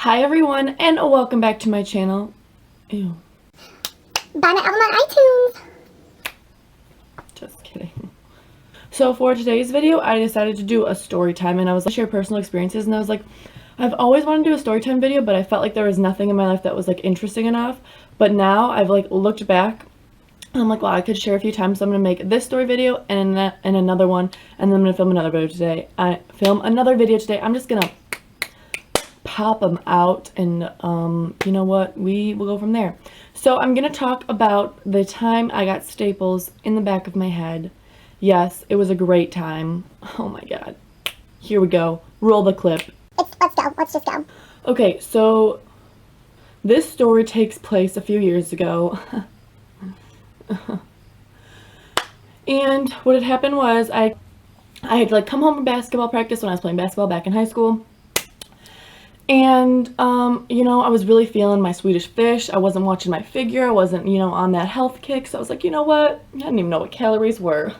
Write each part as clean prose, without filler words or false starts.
Hi everyone, and welcome back to my channel. Ew. Buy my album on iTunes. Just kidding. So for today's video, I decided to do a story time, and I was like, share personal experiences, and I was like, I've always wanted to do a story time video, but I felt like there was nothing in my life that was like interesting enough. But now I've like looked back, and I'm like, wow, I could share a few times. So I'm gonna make this story video and another one, and then I'm gonna film another video today. I'm just gonna pop them out, and you know what, we will go from there. So I'm gonna talk about the time I got staples in the back of my head. Yes, it was a great time. Oh my god. Here we go. Roll the clip. Let's go. Let's just go. Okay, so this story takes place a few years ago. And what had happened was I had like come home from basketball practice when I was playing basketball back in high school. And, you know, I was really feeling my Swedish fish. I wasn't watching my figure. I wasn't, you know, on that health kick. So I was like, you know what? I didn't even know what calories were.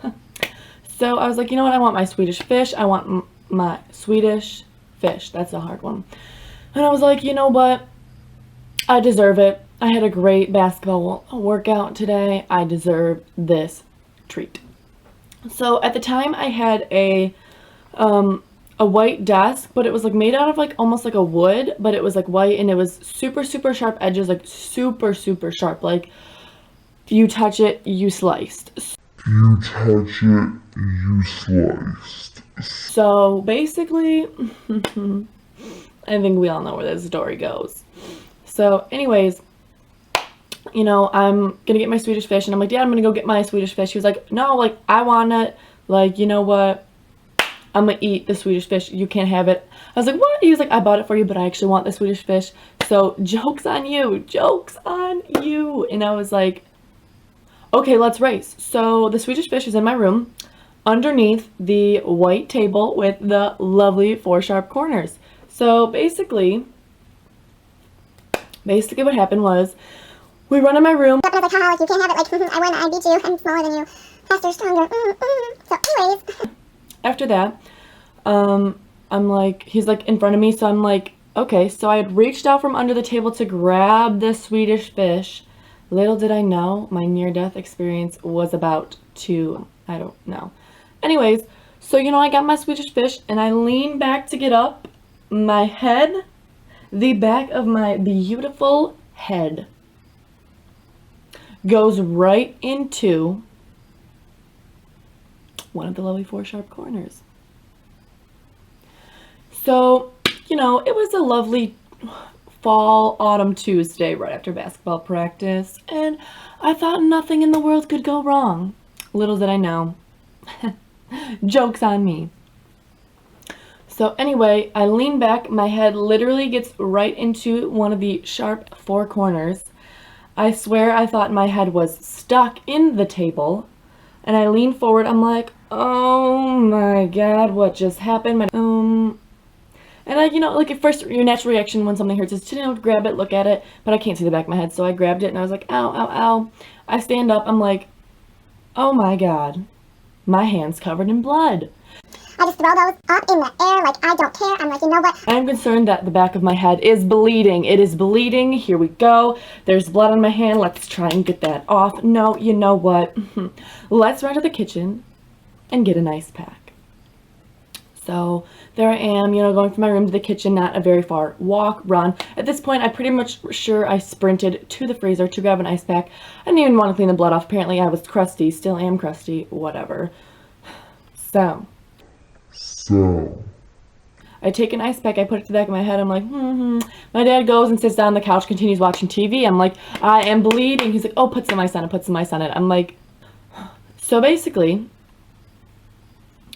So I was like, you know what? I want my Swedish fish. I want my Swedish fish. That's a hard one. And I was like, you know what? I deserve it. I had a great basketball workout today. I deserve this treat. So at the time I had a white desk, but it was like made out of like almost like a wood, but it was like white, and it was super sharp edges, like super sharp, like if you touch it you sliced. So basically I think we all know where this story goes. So anyways, you know, I'm gonna get my Swedish fish, and I'm like, Dad, I'm gonna go get my Swedish fish. He was like, no, like I want it, like, you know what, I'm gonna eat the Swedish fish. You can't have it. I was like, what? He was like, I bought it for you, but I actually want the Swedish fish. So joke's on you. Joke's on you. And I was like, okay, let's race. So the Swedish fish is in my room underneath the white table with the lovely 4 sharp corners. So basically what happened was we run in my room. And I was like, haha, like you can't have it. Like, I won. I beat you. I'm smaller than you. Faster, stronger. So anyways. After that, I'm like, he's like in front of me, so I'm like, okay, so I had reached out from under the table to grab the Swedish fish. Little did I know my near-death experience was about to, I don't know. Anyways, so you know, I got my Swedish fish, and I lean back to get up. My head, the back of my beautiful head, goes right into one of the lovely 4 sharp corners. So, you know, it was a lovely fall, autumn Tuesday right after basketball practice, and I thought nothing in the world could go wrong. Little did I know. Joke's on me. So anyway, I lean back, my head literally gets right into one of the sharp 4 corners. I swear I thought my head was stuck in the table, and I lean forward. I'm like, oh my god, what just happened? And I, you know, like at first your natural reaction when something hurts is to, you know, grab it, look at it, but I can't see the back of my head, so I grabbed it and I was like, ow, ow, ow. I stand up, I'm like, oh my god, my hand's covered in blood. I just throw those up in the air like I don't care. I'm like, you know what? I'm concerned that the back of my head is bleeding. It is bleeding. Here we go. There's blood on my hand. Let's try and get that off. No, you know what? Let's run to the kitchen and get an ice pack. So there I am, you know, going from my room to the kitchen, not a very far walk, run. At this point, I'm pretty much sure I sprinted to the freezer to grab an ice pack. I didn't even want to clean the blood off. Apparently I was crusty, still am crusty, whatever. So I take an ice pack, I put it to the back of my head, I'm like, My dad goes and sits down on the couch, continues watching TV. I'm like, I am bleeding. He's like, oh, put some ice on it, put some ice on it. I'm like, so basically,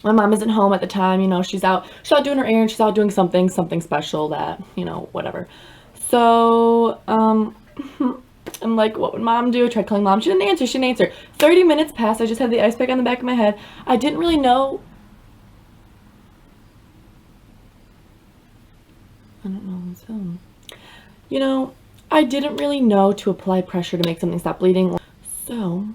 my mom isn't home at the time, you know, she's out doing her errands, she's out doing something special that, you know, whatever. So, I'm like, what would mom do? I tried calling mom, she didn't answer. 30 minutes passed, I just had the ice pack on the back of my head. I didn't really know. I don't know what's film. You know, I didn't really know to apply pressure to make something stop bleeding. So,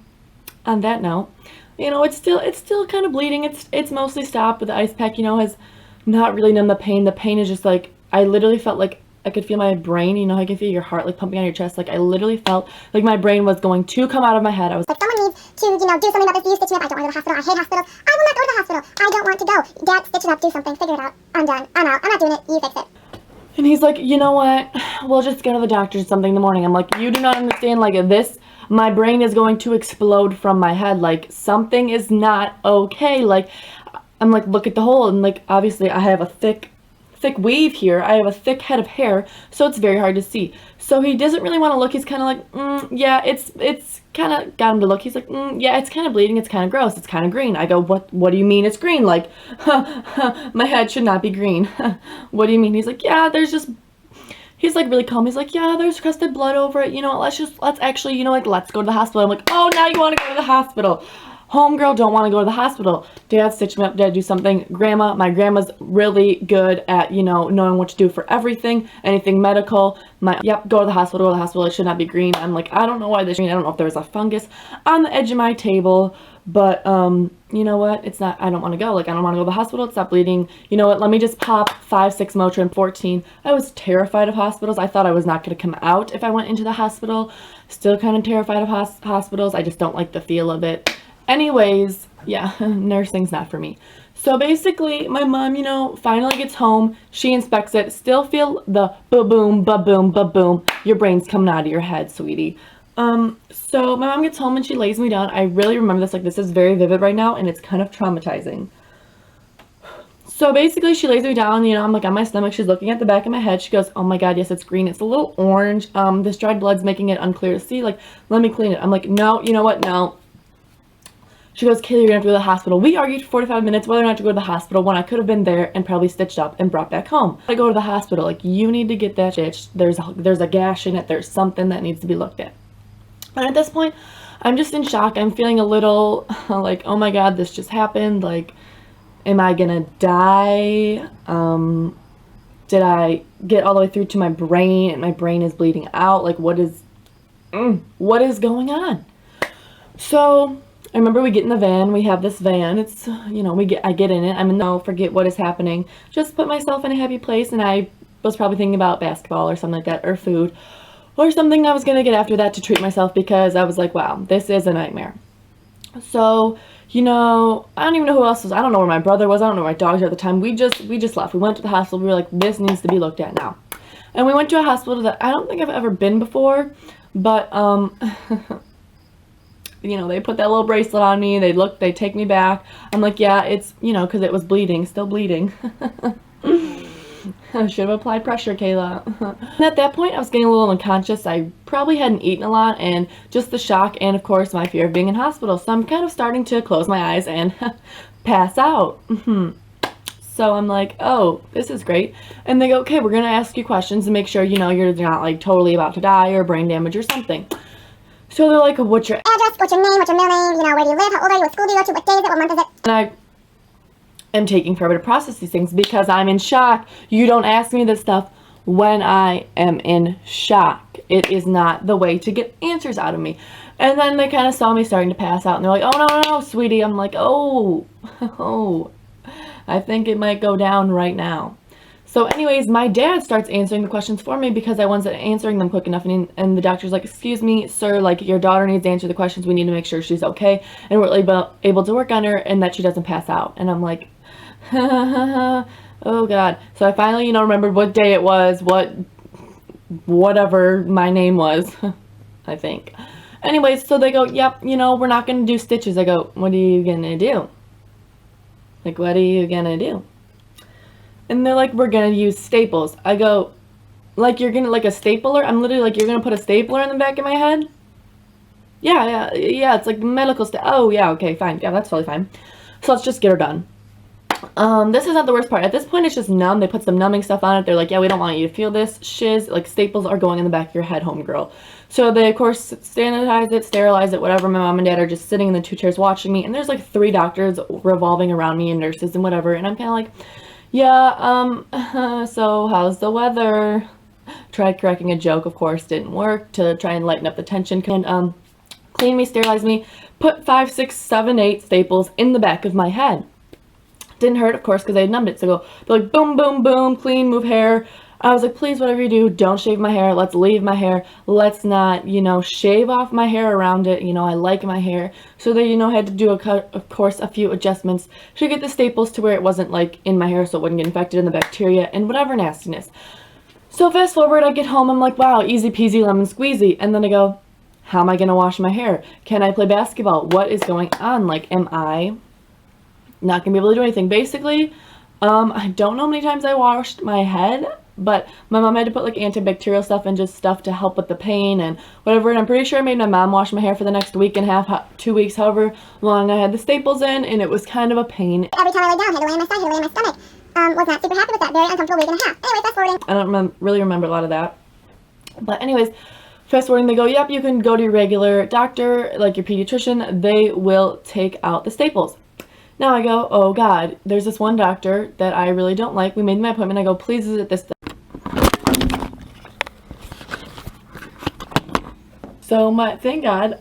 on that note, you know, it's still kind of bleeding. It's mostly stopped, but the ice pack, you know, has not really numbed the pain. The pain is just like, I literally felt like I could feel my brain, you know, I could feel your heart like pumping on your chest. Like I literally felt like my brain was going to come out of my head. I was like, someone needs to, you know, do something about this. You stitch me up. I don't want to go to the hospital. I hate hospitals. I will not go to the hospital. I don't want to go. Dad, stitch it up. Do something. Figure it out. I'm done. I'm out. I'm not doing it. You fix it. And he's like, you know what? We'll just go to the doctor or something in the morning. I'm like, you do not understand. Like this, my brain is going to explode from my head. Like something is not okay. Like I'm like, look at the hole. And like, obviously I have a thick weave here. I have a thick head of hair, so it's very hard to see. So he doesn't really want to look. He's kind of like, yeah, it's kind of got him to look. He's like, yeah, it's kind of bleeding. It's kind of gross. It's kind of green. I go, what do you mean it's green? Like, my head should not be green. What do you mean? He's like, yeah, he's like really calm. He's like, yeah, there's crusted blood over it. You know, let's actually, you know, like, let's go to the hospital. I'm like, oh, now you want to go to the hospital. Homegirl don't want to go to the hospital. Dad stitched me up. Dad do something. My grandma's really good at, you know, knowing what to do for everything, anything medical. Yep, go to the hospital. Go to the hospital. It should not be green. I'm like, I don't know why this green. I don't know if there was a fungus on the edge of my table, but you know what? It's not. I don't want to go. Like I don't want to go to the hospital. It's not bleeding. You know what? Let me just pop 5, 6 Motrin, 14. I was terrified of hospitals. I thought I was not going to come out if I went into the hospital. Still kind of terrified of hospitals. I just don't like the feel of it. Anyways, yeah, nursing's not for me. So basically, my mom, you know, finally gets home. She inspects it. Still feel the ba-boom, ba-boom, ba-boom. Your brain's coming out of your head, sweetie. So my mom gets home and she lays me down. I really remember this. Like, this is very vivid right now, and it's kind of traumatizing. So basically, she lays me down, you know, I'm like on my stomach. She's looking at the back of my head. She goes, oh my God, yes, it's green. It's a little orange. This dried blood's making it unclear to see. Like, let me clean it. I'm like, no, you know what? No. She goes, Kaylee, you're gonna have to go to the hospital. We argued for 45 minutes whether or not to go to the hospital when I could have been there and probably stitched up and brought back home. I go to the hospital. Like, you need to get that stitched. There's a gash in it. There's something that needs to be looked at. And at this point, I'm just in shock. I'm feeling a little like, oh my God, this just happened. Like, am I gonna die? Did I get all the way through to my brain and my brain is bleeding out? Like, what is going on? So I remember we get in the van. We have this van. It's, you know, I get in it. I'm in the, forget what is happening. Just put myself in a happy place, and I was probably thinking about basketball or something like that, or food, or something I was going to get after that to treat myself, because I was like, wow, this is a nightmare. So, you know, I don't even know who else was. I don't know where my brother was. I don't know where my dogs were at the time. We just left. We went to the hospital. We were like, this needs to be looked at now. And we went to a hospital that I don't think I've ever been before, but, you know, they put that little bracelet on me. They take me back. I'm like, yeah, it's, you know, because it was bleeding, still bleeding. I should have applied pressure, Kayla. And at that point, I was getting a little unconscious. I probably hadn't eaten a lot, and just the shock and, of course, my fear of being in hospital. So I'm kind of starting to close my eyes and pass out. So I'm like, oh, this is great. And they go, okay, we're going to ask you questions to make sure, you know, you're not, like, totally about to die or brain damage or something. So they're like, what's your address, what's your name, what's your middle name, you know, where do you live, how old are you, what school do you go to, what day is it, what month is it? And I am taking forever to process these things because I'm in shock. You don't ask me this stuff when I am in shock. It is not the way to get answers out of me. And then they kind of saw me starting to pass out, and they're like, oh, no, sweetie. I'm like, oh, I think it might go down right now. So anyways, my dad starts answering the questions for me because I wasn't answering them quick enough. And the doctor's like, excuse me, sir, like, your daughter needs to answer the questions. We need to make sure she's okay. And we're able to work on her and that she doesn't pass out. And I'm like, oh God. So I finally, you know, remembered what day it was, whatever my name was, I think. Anyways, so they go, yep, you know, we're not going to do stitches. I go, what are you going to do? Like, what are you going to do? And they're like, we're going to use staples. I go, like, you're going to, like, a stapler? I'm literally like, you're going to put a stapler in the back of my head? Yeah, it's like medical oh, yeah, okay, fine. Yeah, that's totally fine. So let's just get her done. This is not the worst part. At this point, it's just numb. They put some numbing stuff on it. They're like, yeah, we don't want you to feel this shiz. Like, staples are going in the back of your head, homegirl. So they, of course, sanitize it, sterilize it, whatever. My mom and dad are just sitting in the 2 chairs watching me. And there's, like, 3 doctors revolving around me and nurses and whatever. And I'm kind of like, yeah, so how's the weather? Tried cracking a joke, of course, didn't work, to try and lighten up the tension. And clean me, sterilize me, put 5, 6, 7, 8 staples in the back of my head. Didn't hurt, of course, because I had numbed it. So they're like, boom, boom, boom, clean, move hair. I was like, please, whatever you do, don't shave my hair. Let's leave my hair. Let's not, shave off my hair around it. I like my hair. So they, had to do, of course, a few adjustments to get the staples to where it wasn't, like, in my hair so it wouldn't get infected in the bacteria and whatever nastiness. So fast forward, I get home, I'm like, wow, easy peasy lemon squeezy. And then I go, how am I going to wash my hair? Can I play basketball? What is going on? Like, am I not going to be able to do anything? Basically, I don't know how many times I washed my head, but my mom had to put like antibacterial stuff and just stuff to help with the pain and whatever, and I'm pretty sure I made my mom wash my hair for the next week and a half, 2 weeks, however long I had the staples in, and it was kind of a pain. Every time I lay down, had to lay on my side, had to lay on my stomach. Was not super happy with that. Very uncomfortable week and a half. Anyway, fast forwarding. I don't really remember a lot of that. But anyways, fast forwarding, they go, yep, you can go to your regular doctor, like your pediatrician. They will take out the staples. Now I go, oh God, there's this one doctor that I really don't like. We made my appointment. I go, please visit this. So thank God,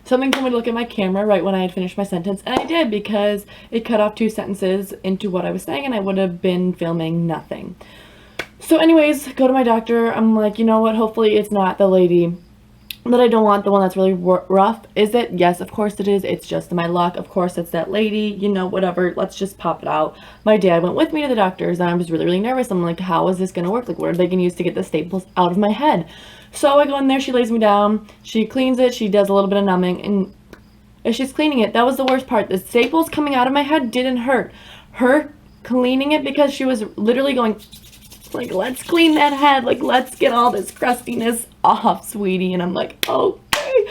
something told me to look at my camera right when I had finished my sentence, and I did, because it cut off 2 sentences into what I was saying, and I would have been filming nothing. So anyways, go to my doctor. I'm like, you know what, hopefully it's not the lady that I don't want, the one that's really rough. Is it? Yes, of course it is. It's just my luck. Of course it's that lady, whatever. Let's just pop it out. My dad went with me to the doctor's, and I was really, really nervous. I'm like, how is this going to work? Like, what are they going to use to get the staples out of my head? So I go in there, she lays me down, she cleans it, she does a little bit of numbing, and as she's cleaning it, that was the worst part. The staples coming out of my head didn't hurt. Her cleaning it, because she was literally going, like, let's clean that head, like, let's get all this crustiness off, sweetie. And I'm like, okay.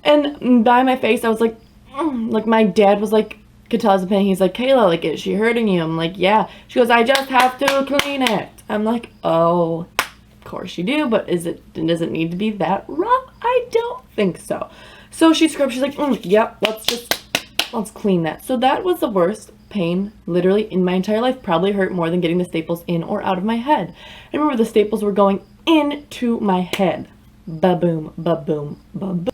And by my face, I was like, like, my dad was like, could tell I was in pain. He's like, Kayla, like, is she hurting you? I'm like, yeah. She goes, I just have to clean it. I'm like, oh, of course you do, but does it need to be that rough? I don't think so. So she scrubs, she's like, yep, let's clean that. So that was the worst pain literally in my entire life. Probably hurt more than getting the staples in or out of my head. I remember the staples were going into my head. Ba-boom, ba-boom, ba-boom.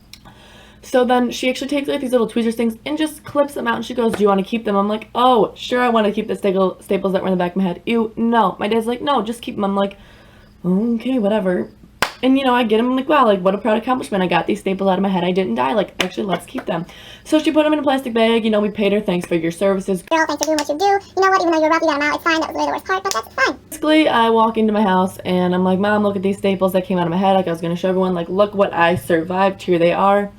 So then she actually takes like these little tweezers things and just clips them out, and she goes, do you want to keep them? I'm like, oh, sure, I want to keep the staples that were in the back of my head. Ew, no. My dad's like, no, just keep them. I'm like, okay, whatever. And I get them, I'm like, wow, like, what a proud accomplishment. I got these staples out of my head. I didn't die. Like, actually, let's keep them. So she put them in a plastic bag. We paid her, thanks for your services. Girl, thanks for doing what you do. You know what, even though you're rough, you got them out. It's fine. That was really the worst part, but that's fine. Basically, I walk into my house, and I'm like, Mom, look at these staples that came out of my head. Like, I was going to show everyone, like, look what I survived. Here they are.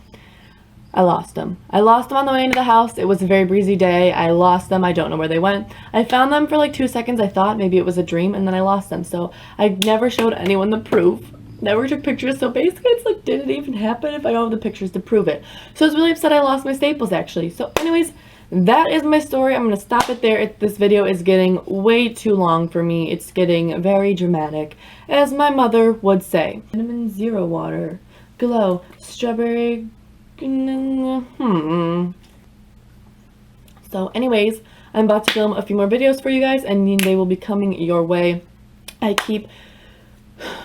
I lost them. I lost them on the way into the house. It was a very breezy day. I lost them. I don't know where they went. I found them for like 2 seconds. I thought maybe it was a dream, and then I lost them. So I never showed anyone the proof. Never took pictures. So basically it's like, did it even happen if I don't have the pictures to prove it? So I was really upset I lost my staples, actually. So anyways, that is my story. I'm going to stop it there. This video is getting way too long for me. It's getting very dramatic, as my mother would say. Cinnamon zero water. Glow. Strawberry. So anyways, I'm about to film a few more videos for you guys, and they will be coming your way. I keep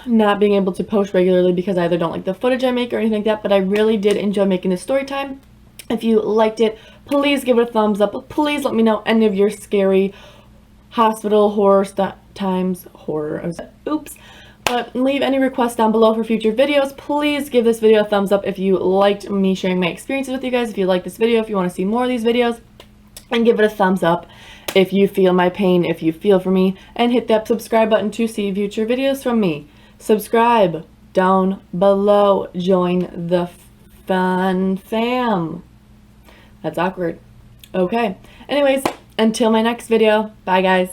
not being able to post regularly because I either don't like the footage I make or anything like that, but I really did enjoy making this story time. If you liked it, please give it a thumbs up. Please let me know any of your scary hospital horror but leave any requests down below for future videos. Please give this video a thumbs up if you liked me sharing my experiences with you guys. If you like this video, if you want to see more of these videos, and give it a thumbs up if you feel my pain, if you feel for me, and hit that subscribe button to see future videos from me. Subscribe down below. Join the fun fam. That's awkward. Okay. Anyways, until my next video. Bye, guys.